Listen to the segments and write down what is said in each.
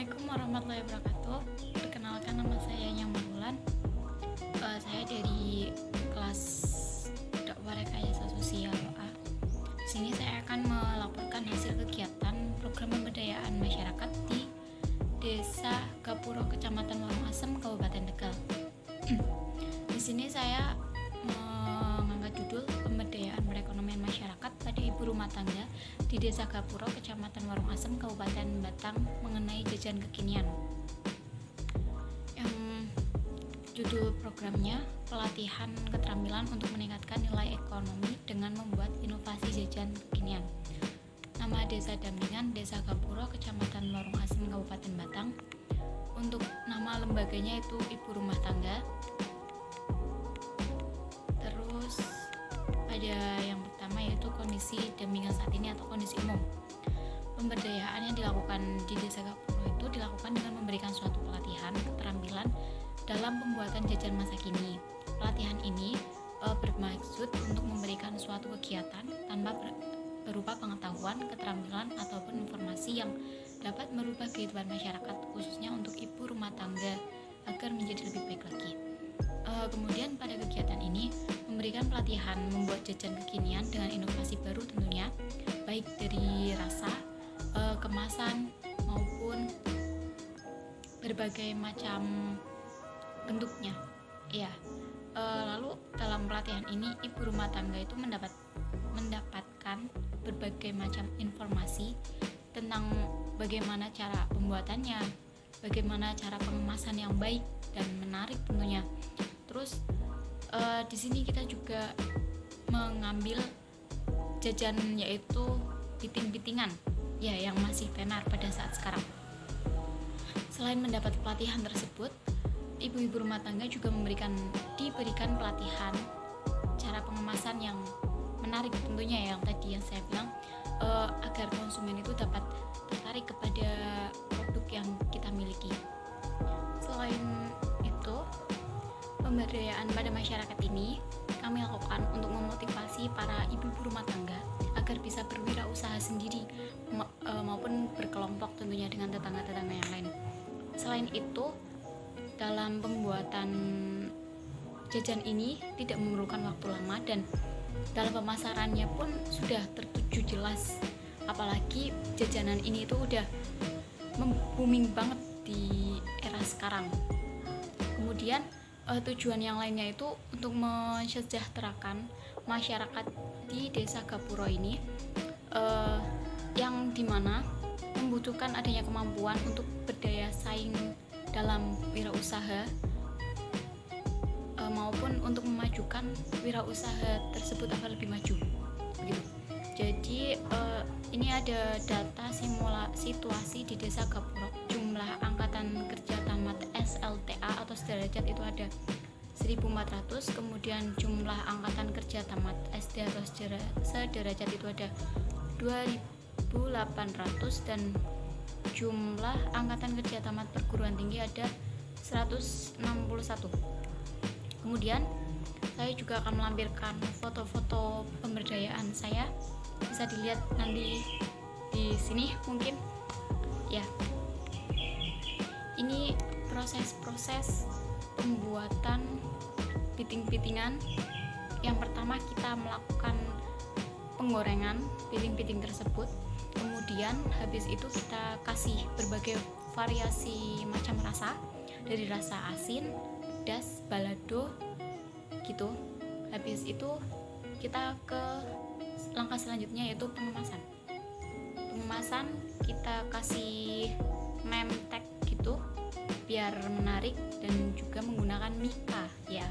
Assalamualaikum warahmatullahi wabarakatuh. Perkenalkan, nama saya Nyang Marulan. Saya dari kelas dakwah rekayasa sosial A. Di sini saya akan melaporkan hasil kegiatan program pemberdayaan masyarakat di Desa Gapuro, Kecamatan Warung Asem, Kabupaten Tegal. Di sini saya mengangkat judul pemberdayaan perekonomian masyarakat pada ibu rumah tangga di Desa Gapuro, Kecamatan Warung Asem, Kabupaten Batang, mengenai jajan kekinian. Yang judul programnya pelatihan keterampilan untuk meningkatkan nilai ekonomi dengan membuat inovasi jajan kekinian. Nama desa dampingan Desa Gapuro, Kecamatan Warung Asem, Kabupaten Batang. Untuk nama lembaganya itu ibu rumah tangga. Terus ada yang pertama yaitu kondisi dampingan saat ini atau kondisi umum. Pemberdayaan yang dilakukan di Desa Gapuro itu dilakukan dengan memberikan suatu pelatihan keterampilan dalam pembuatan jajan masa kini. Pelatihan ini bermaksud untuk memberikan suatu kegiatan tanpa berupa pengetahuan, keterampilan, ataupun informasi yang dapat merubah kehidupan masyarakat, khususnya untuk ibu rumah tangga agar menjadi lebih baik lagi. Kemudian pada kegiatan ini memberikan pelatihan membuat jajan kekinian dengan inovasi baru tentunya, baik dari rasa, kemasan, maupun berbagai macam bentuknya. Ya, lalu dalam pelatihan ini ibu rumah tangga itu mendapatkan berbagai macam informasi tentang bagaimana cara pembuatannya, bagaimana cara pengemasan yang baik dan menarik tentunya. Terus di sini kita juga mengambil jajan yaitu piting-pitingan, ya, yang masih tenar pada saat sekarang. Selain mendapat pelatihan tersebut, ibu-ibu rumah tangga juga diberikan pelatihan cara pengemasan yang menarik tentunya, yang tadi yang saya bilang, agar konsumen itu dapat tertarik kepada produk yang kita miliki. Selain itu, pemberdayaan pada masyarakat ini kami lakukan untuk memotivasi para ibu-ibu rumah tangga agar bisa berwirausaha sendiri maupun berkelompok tentunya dengan tetangga-tetangga yang lain. Selain itu, dalam pembuatan jajan ini tidak memerlukan waktu lama dan dalam pemasarannya pun sudah tertuju jelas. Apalagi jajanan ini itu udah booming banget di era sekarang. Kemudian tujuan yang lainnya itu untuk mensejahterakan masyarakat di Desa Gapuro ini, yang dimana membutuhkan adanya kemampuan untuk berdaya saing dalam wirausaha, maupun untuk memajukan wirausaha tersebut agar lebih maju begitu. Jadi ini ada data situasi di Desa Gapuro. Jumlah angkatan kerja tamat SLTA atau sederajat itu ada 1.400, kemudian jumlah angkatan kerja tamat SD atau sederajat itu ada 2.800, dan jumlah angkatan kerja tamat perguruan tinggi ada 161. Kemudian saya juga akan melampirkan foto-foto pemberdayaan saya, bisa dilihat nanti di sini mungkin ya. Ini proses-proses pembuatan piting-pitingan. Yang pertama kita melakukan penggorengan piting-piting tersebut, kemudian habis itu kita kasih berbagai variasi macam rasa, dari rasa asin, pedas, balado gitu. Habis itu kita ke langkah selanjutnya yaitu pengemasan. Kita kasih name tag gitu biar menarik dan juga menggunakan mika ya.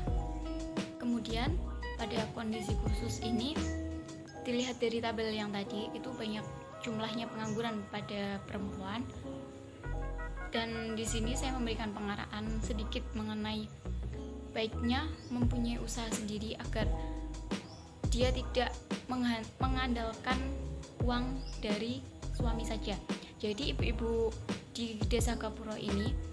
Kemudian pada kondisi khusus ini dilihat dari tabel yang tadi itu banyak jumlahnya pengangguran pada perempuan, dan di sini saya memberikan pengarahan sedikit mengenai baiknya mempunyai usaha sendiri agar dia tidak mengandalkan uang dari suami saja. Jadi ibu-ibu di Desa Gapuro ini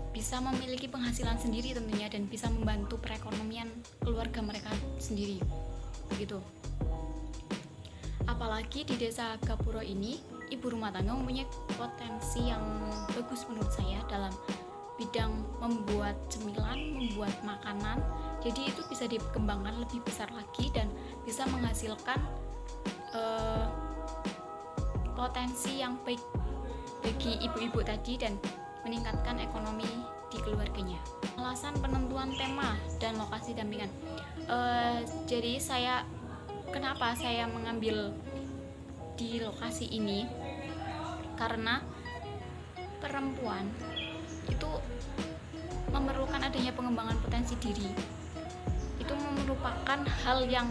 bisa memiliki penghasilan sendiri tentunya dan bisa membantu perekonomian keluarga mereka sendiri begitu. Apalagi di Desa Gapuro ini ibu rumah tangga mempunyai potensi yang bagus menurut saya dalam bidang membuat cemilan, membuat makanan. Jadi itu bisa dikembangkan lebih besar lagi dan bisa menghasilkan potensi yang baik bagi ibu-ibu tadi dan meningkatkan ekonomi di keluarganya. Alasan penentuan tema dan lokasi dampingan. Jadi kenapa saya mengambil di lokasi ini? Karena perempuan itu memerlukan adanya pengembangan potensi diri. Itu merupakan hal yang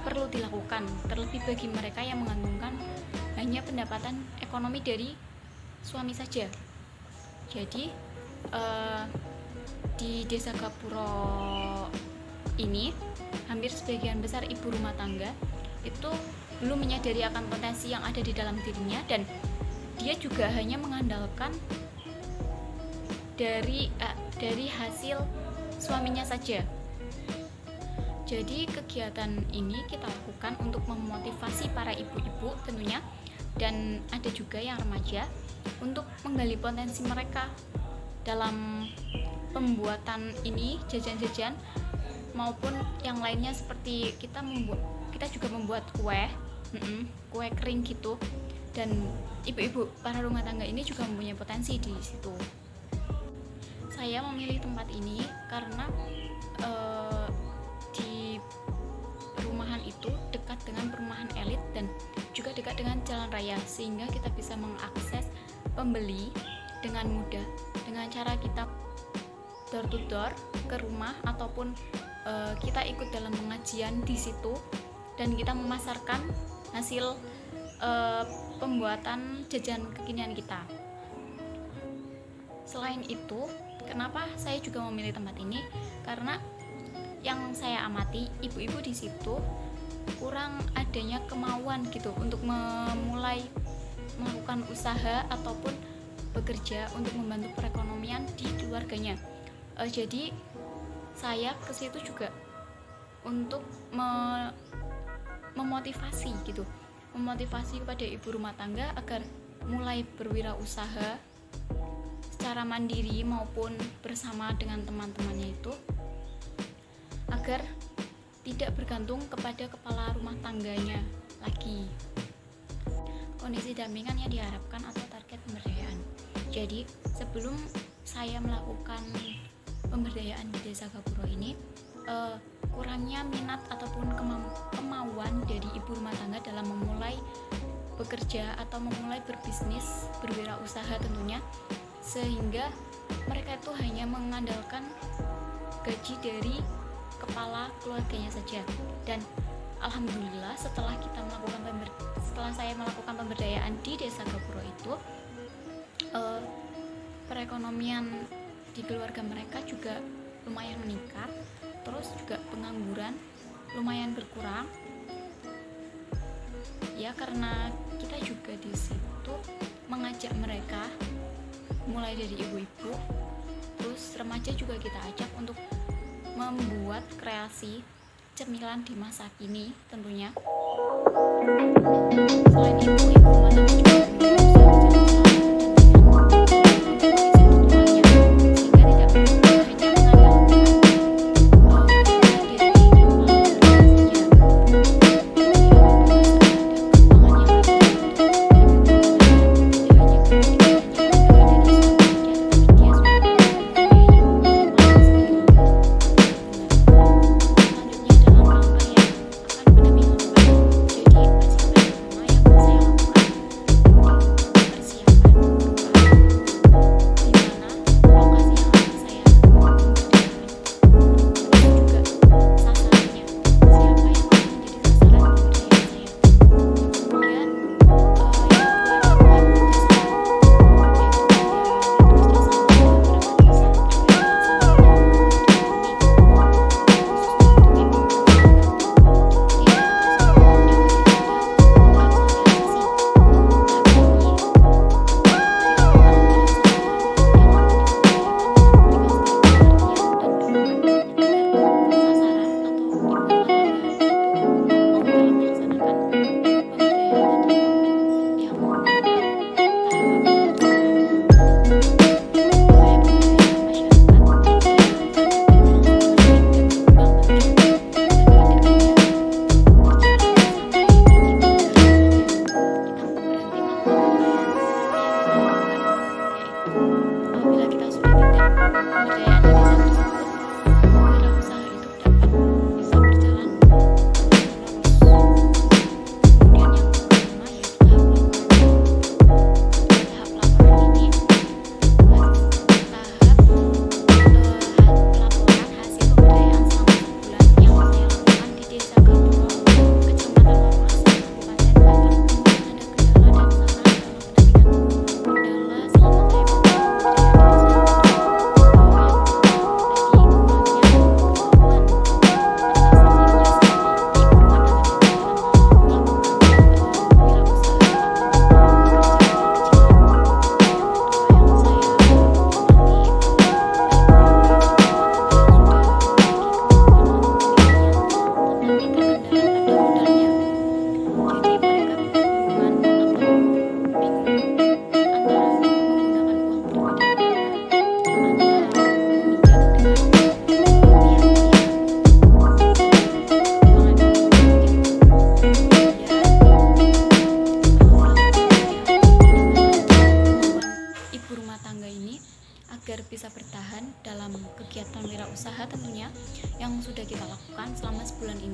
perlu dilakukan, terlebih bagi mereka yang menggantungkan hanya pendapatan ekonomi dari suami saja. Jadi di Desa Gapuro ini hampir sebagian besar ibu rumah tangga itu belum menyadari akan potensi yang ada di dalam dirinya, dan dia juga hanya mengandalkan dari hasil suaminya saja. Jadi kegiatan ini kita lakukan untuk memotivasi para ibu-ibu tentunya, dan ada juga yang remaja, untuk menggali potensi mereka dalam pembuatan ini, jajan-jajan maupun yang lainnya, seperti kita juga membuat kue kering gitu, dan ibu-ibu para rumah tangga ini juga mempunyai potensi di situ. Saya memilih tempat ini karena di perumahan itu dekat dengan perumahan elit dan juga dekat dengan jalan raya, sehingga kita bisa mengakses pembeli dengan mudah dengan cara kita door to door ke rumah, ataupun kita ikut dalam pengajian di situ dan kita memasarkan hasil pembuatan jajan kekinian kita. Selain itu, kenapa saya juga memilih tempat ini? Karena yang saya amati, ibu-ibu di situ kurang adanya kemauan gitu untuk memulai melakukan usaha ataupun bekerja untuk membantu perekonomian di keluarganya. Jadi saya ke situ juga untuk memotivasi kepada ibu rumah tangga agar mulai berwirausaha secara mandiri maupun bersama dengan teman-temannya itu, agar tidak bergantung kepada kepala rumah tangganya lagi. Kondisi dampingan yang diharapkan atau target pemberdayaan. Jadi sebelum saya melakukan pemberdayaan di Desa Gapuro ini, kurangnya minat ataupun kemauan dari ibu rumah tangga dalam memulai bekerja atau memulai berbisnis, berwirausaha tentunya, sehingga mereka itu hanya mengandalkan gaji dari kepala keluarganya saja. Dan alhamdulillah setelah saya melakukan pemberdayaan di Desa Gapuro itu, perekonomian di keluarga mereka juga lumayan meningkat, terus juga pengangguran lumayan berkurang ya, karena kita juga di situ mengajak mereka mulai dari ibu-ibu, terus remaja juga kita ajak untuk membuat kreasi cemilan di masa kini tentunya. Selain itu, ibu rumah tangga juga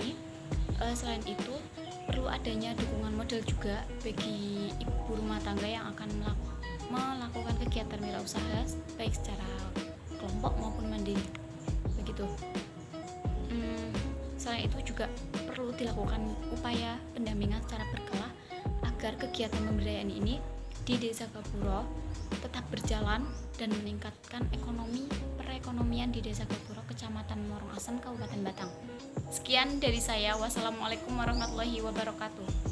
ini. Selain itu perlu adanya dukungan modal juga bagi ibu rumah tangga yang akan melakukan kegiatan wirausaha baik secara kelompok maupun mandiri begitu. Selain itu juga perlu dilakukan upaya pendampingan secara berkala agar kegiatan pemberdayaan ini di Desa Gapuro tetap berjalan dan meningkatkan perekonomian di Desa Gapuro, Kecamatan Morong Asem, Kabupaten Batang. Sekian dari saya. Wassalamualaikum warahmatullahi wabarakatuh.